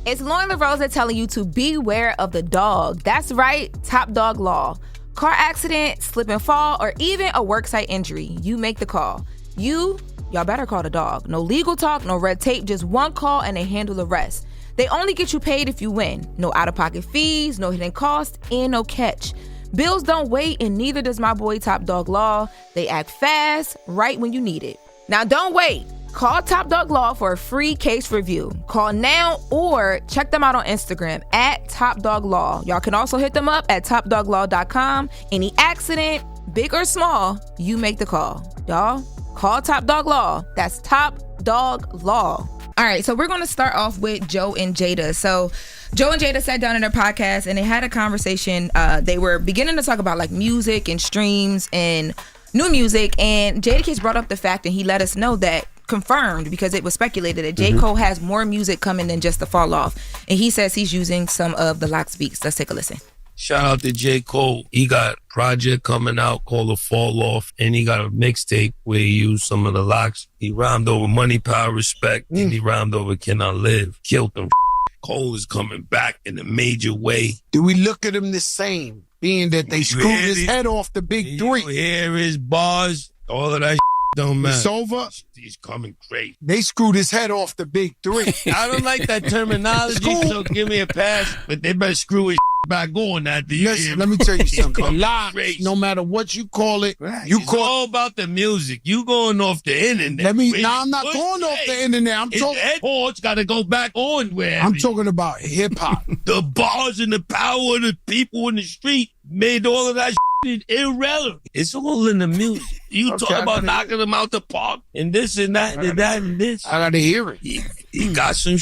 It's Loren LoRosa telling you to beware of the dog. That's right, Top Dog Law. Car accident, slip and fall, or even a worksite injury. You make the call. Y'all better call the dog. No legal talk, no red tape, just one call and they handle the rest. They only get you paid if you win. No out-of-pocket fees, no hidden costs, and no catch. Bills don't wait, and neither does my boy Top Dog Law. They act fast, right when you need it. Now don't wait. Call Top Dog Law for a free case review. Call now or check them out on Instagram at Top Dog Law. Y'all can also hit them up at topdoglaw.com. Any accident, big or small, you make the call. Y'all, call Top Dog Law. That's Top Dog Law. All right, so we're going to start off with Joe and Jada. So Joe and Jada sat down in their podcast and they had a conversation. They were beginning to talk about like music and streams and new music. And Jadakiss brought up the fact and he let us know that confirmed because it was speculated that JCole has more music coming than just the Fall Off. And he says he's using some of the Lox beats. Let's take a listen. Shout out to JCole. He got a project coming out called The Fall Off, and he got a mixtape where he used some of the Lox. He rhymed over Money, Power, Respect, and he rhymed over Can I Live. Killed them. Cole is coming back in a major way. Do we look at him the same, being that they screwed his head off the big three? You hear his bars, all of that don't matter. It's over. He's coming great. They screwed his head off the big three. I don't like that terminology, so give me a pass, but they better screw his back on that. Listen, let me tell you something. Lox, no matter what you call it, it's all about the music. You going off the internet. I'm not going off the internet. I'm talking. Headboards got to go back on where I'm talking about hip hop. The bars and the power of the people in the street made all of that irrelevant. It's all in the music. You talk about knocking them out the park and this and that and that and this. I gotta hear it. He got some.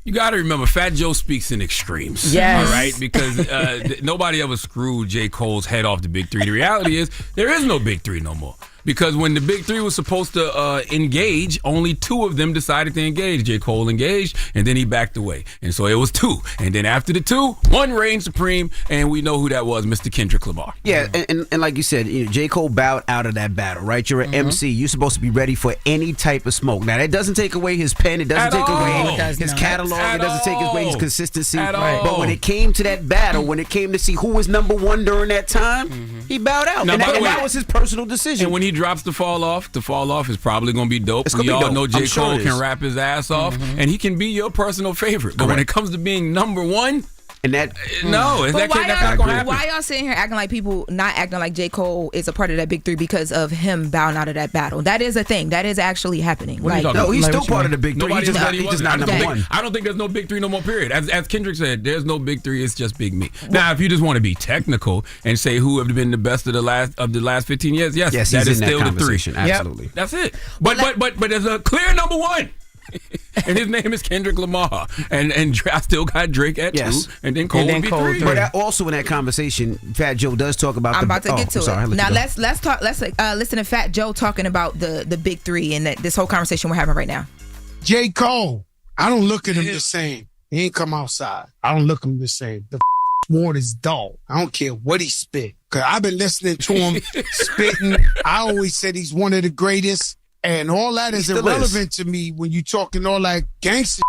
You got to remember, Fat Joe speaks in extremes. Yes. All right? Because nobody ever screwed J. Cole's head off the Big Three. The reality is, there is no Big Three no more. Because when the Big Three was supposed to engage, only two of them decided to engage. J. Cole engaged, and then he backed away. And so it was two. And then after the two, one reigned supreme, and we know who that was, Mr. Kendrick Lamar. Yeah, and like you said, J. Cole bowed out of that battle, right? You're an MC. You're supposed to be ready for any type of smoke. Now, that doesn't take away his pen. It doesn't take away his catalog. It doesn't take away his consistency. But when it came to that battle, when it came to see who was number one during that time, he bowed out. Now, and that was his personal decision. And when he drops the fall off is probably going to be dope. We all know J. Cole can rap his ass off, and he can be your personal favorite. But when it comes to being number one, and that that's not going to happen. Why y'all sitting here acting like people not acting like J. Cole is a part of that Big Three because of him bowing out of that battle? That is a thing. That is actually happening. No, he's still part of the Big Three. He's just not number one. I don't think there's no Big Three no more, period. As Kendrick said, there's no Big Three. It's just Big Me. Now, if you just want to be technical and say who have been the best of the last 15 years, yes, that is still the three. Absolutely. Yep. That's it. But there's a clear number one. And his name is Kendrick Lamar, and I still got Drake at 2, and then Cole would be 3. But also in that conversation, Fat Joe does talk about. I'm about to get to it. Now let's talk. Let's listen to Fat Joe talking about the Big Three and this whole conversation we're having right now. J. Cole, I don't look at him the same. He ain't come outside. I don't look at him the same. The word is dull. I don't care what he spit, cause I've been listening to him spitting. I always said he's one of the greatest. And all that is irrelevant to me when you talking all that gangster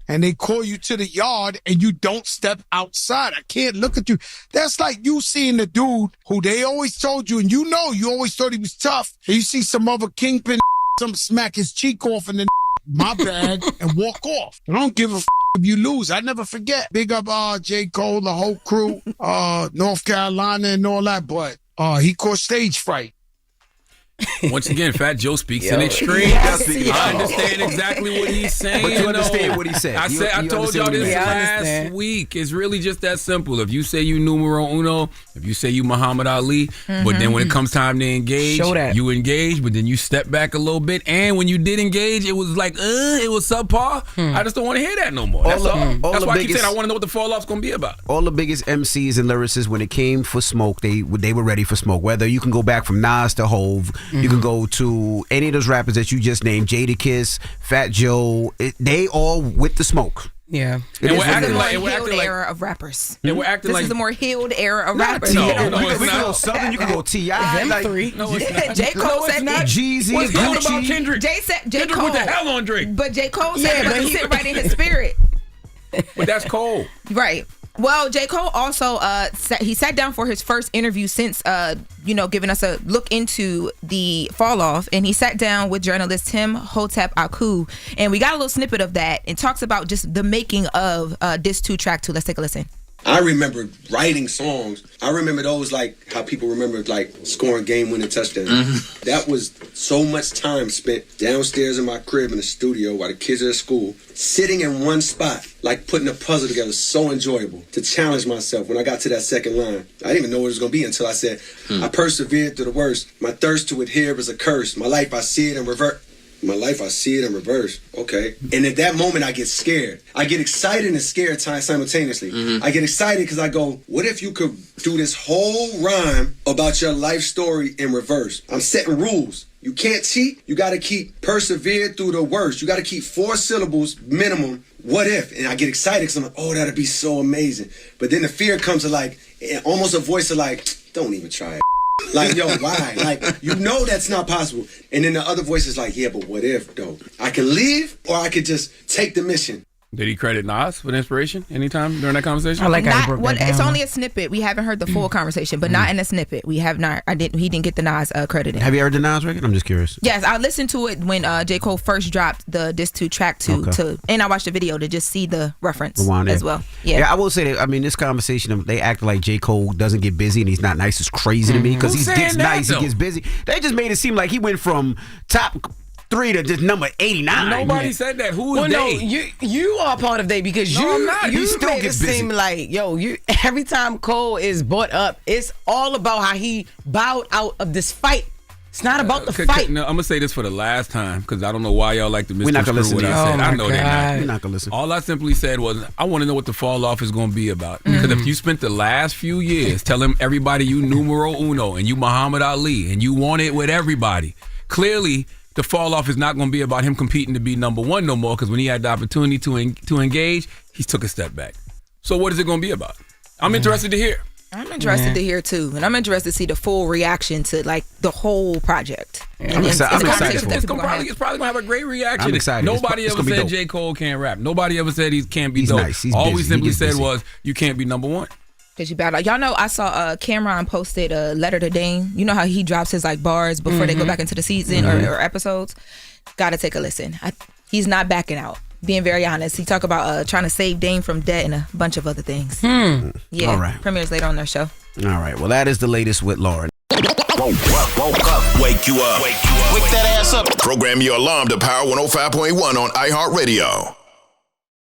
and they call you to the yard and you don't step outside. I can't look at you. That's like you seeing the dude who they always told you, and you always thought he was tough. And you see some other kingpin, some smack his cheek off and then my bag and walk off. I don't give a if you lose. I never forget. Big up J. Cole, the whole crew, North Carolina and all that, but he caught stage fright. Once again, Fat Joe speaks in extremes. I understand exactly what he's saying. But you understand what he said. I told y'all this last week. It's really just that simple. If you say you numero uno, if you say you Muhammad Ali, but then when it comes time to engage, you engage, but then you step back a little bit. And when you did engage, it was like, it was subpar. I just don't want to hear that no more. That's all. That's why I keep saying I want to know what the fall off's going to be about. All the biggest MCs and lyricists, when it came for smoke, they were ready for smoke. Whether you can go back from Nas to Hove, you can go to any of those rappers that you just named, Jadakiss, Fat Joe, they all with the smoke. Yeah. And we're acting like era of rappers. And we're acting this like is the more healed era of rappers. No, it's not. Go Southern, you can go T.I. Them three. No, it's not. J. Cole said that. Jeezy, what's healed about Kendrick? J. Kendrick Cole with the hell on Drake. But J. Cole said it doesn't sit right in his spirit. But that's Cole. Right. Well, JCole also he sat down for his first interview since giving us a look into the fall off, and he sat down with journalist Tim Hotep Aku, and we got a little snippet of that and talks about just the making of Diss 2 Track 2. Let's take a listen. I remember writing songs. I remember those like how people remember like scoring game-winning touchdowns. Mm-hmm. That was so much time spent downstairs in my crib in the studio while the kids are at school, sitting in one spot, like putting a puzzle together. So enjoyable to challenge myself. When I got to that second line, I didn't even know what it was going to be until I said, I persevered through the worst. My thirst to adhere is a curse. My life, I see it in reverse. My life, I see it in reverse. Okay. And at that moment, I get scared. I get excited and scared simultaneously. Mm-hmm. I get excited because I go, what if you could do this whole rhyme about your life story in reverse? I'm setting rules. You can't cheat. You got to keep persevered through the worst. You got to keep 4 syllables minimum. What if? And I get excited because I'm like, oh, that'd be so amazing. But then the fear comes to like, almost a voice of like, don't even try it. Like, yo, why? Like, you know that's not possible. And then the other voice is like, yeah, but what if, though? I can leave or I could just take the mission. Did he credit Nas for the inspiration anytime during that conversation? I like how he broke that down. It's only a snippet. We haven't heard the full conversation, but not in a snippet. We have not. He didn't get the Nas credit. Have you heard the Nas record? I'm just curious. Yes, I listened to it when JCole first dropped the Diss 2 Track 2, and I watched the video to just see the reference as well. Yeah, I will say that. I mean, this conversation, they act like JCole doesn't get busy and he's not nice. It's crazy to me because he gets nice, he gets busy. They just made it seem like he went from top 3 to just number 89. Nobody said that. Who is they? No, you are part of they because I'm not. You still made it seem like, every time Cole is brought up, it's all about how he bowed out of this fight. It's not about the fight. No, I'm going to say this for the last time because I don't know why y'all like to misconstrue what I said. I know they're not. We're not going to listen. All I simply said was, I want to know what the fall off is going to be about. Because if you spent the last few years telling everybody you numero uno and you Muhammad Ali and you want it with everybody, clearly the fall off is not going to be about him competing to be number 1 no more because when he had the opportunity to engage, he took a step back. So what is it going to be about? I'm interested to hear. I'm interested to hear too, and I'm interested to see the full reaction to like the whole project. I'm excited. It's probably going to have a great reaction. I'm excited. Nobody ever said J. Cole can't rap. Nobody ever said he can't be dope. Nice. All we simply said was you can't be number 1. Cause you bad. Y'all know I saw Cameron posted a letter to Dame. You know how he drops his like bars before they go back into the season or episodes. Gotta take a listen. He's not backing out. Being very honest, he talk about trying to save Dame from debt and a bunch of other things. Yeah, all right. Premieres later on their show. All right. Well, that is the latest with Loren. Woke up. Wake you up. Wake that ass up. Program your alarm to Power 105.1 on iHeartRadio.